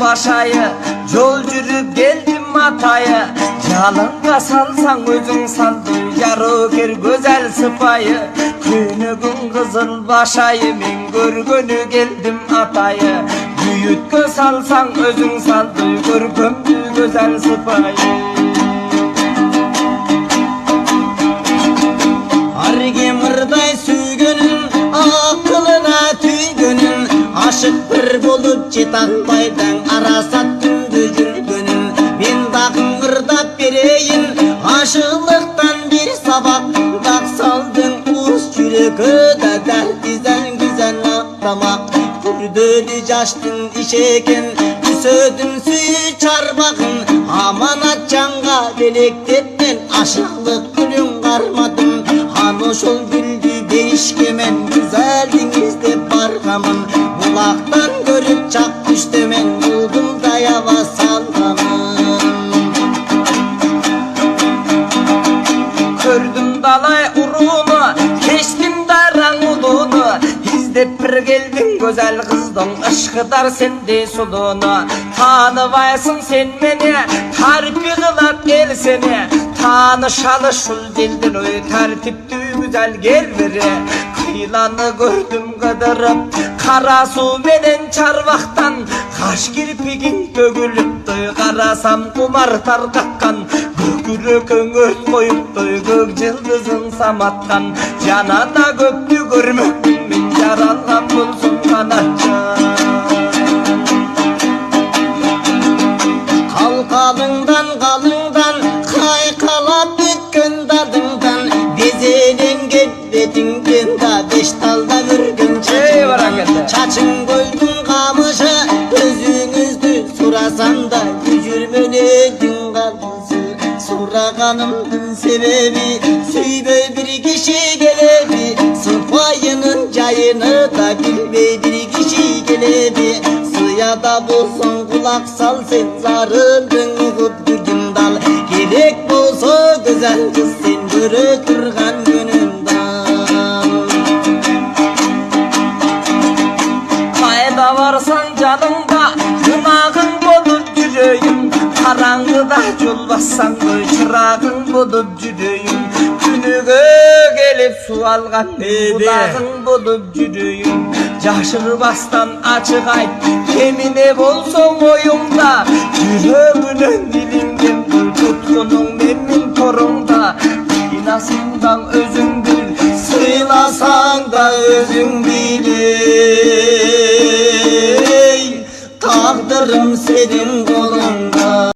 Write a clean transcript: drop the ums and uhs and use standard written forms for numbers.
başayı, yol жүрüp geldim atayı. Жалынға салсаң өзің салды, жарыкер güzel sıpayı. Күнігің қызыл başayı, мен көргөнү келдім атайы. Büyütkö салсаң өзің салды, көркөмдү güzel sıpayı. Arge mırday süygönün, akılına tüygönün. Aşık bir bolup жетakbayдан арасаттың жүргөнүн. Мен дагы ырдап берейин, aşıklıktan bir sabak. Dak saldın uğuz çürükü de dertizden güzel aktamak. Kürdölü caştın işeken, küsödüm suyu çarbakın. Aman atcanğa delektetmen, aşıklık gülün karmadım. Hanı şol güldü değişkemen, güzeldiniz de barkamın. Bulaktan görüp çak düştemen, buldum da yava salgamın. Gördüm dalay urunu, geçtim daran ulunu. İzdep bir geldin güzel kızdım, ışkıdar sende sulunu. Tanıvaysın sen meni, tarpi kılat el seni. Tanışalı şul dildin oy, tertiptü güzel gel biri. Kıyılanı gördüm kıdırıp, kara su menen çarvaktan. Kaş kirpigin dögülüp doy, karasam kumar tarkakkan. Gürükün ört koyup doy, gök yıldızın samatkan. Canada göktü görmektim, min yaralgan bulsun kanatcan. Kalkalından kalından, kaykalap bükkün dadından. Bezelengen bedingen da beş dalda ürgün çaçından. Çaçın koydun kamışı, gözünüzdü sorasam da yücürmönedin kaldısı. Soraganımdın sebebi, süyböy bir kişi gelebi. Sıfayının cayını da bilmey bir kişi gelebi. Suya da bolsun kulak sal sen, zarıldın huddu gümdal. Gerek bolsa güzel kız sen, göre turgan gönümdal. Kayda varsan canımda, günahın bolup yürüyüm. Karangıda yol bassan koy, çırağın bolup yürüyüm. Günüge gelip su algan kulağın bolup yürüyüm. Yaşırbastan açık ayt, kemine bolson oyumda. Yüreğinin dilimden koy, tutkunun memmin torumda. Kıynasından özün bil, sıylasan da özün bil. Tağdırım senin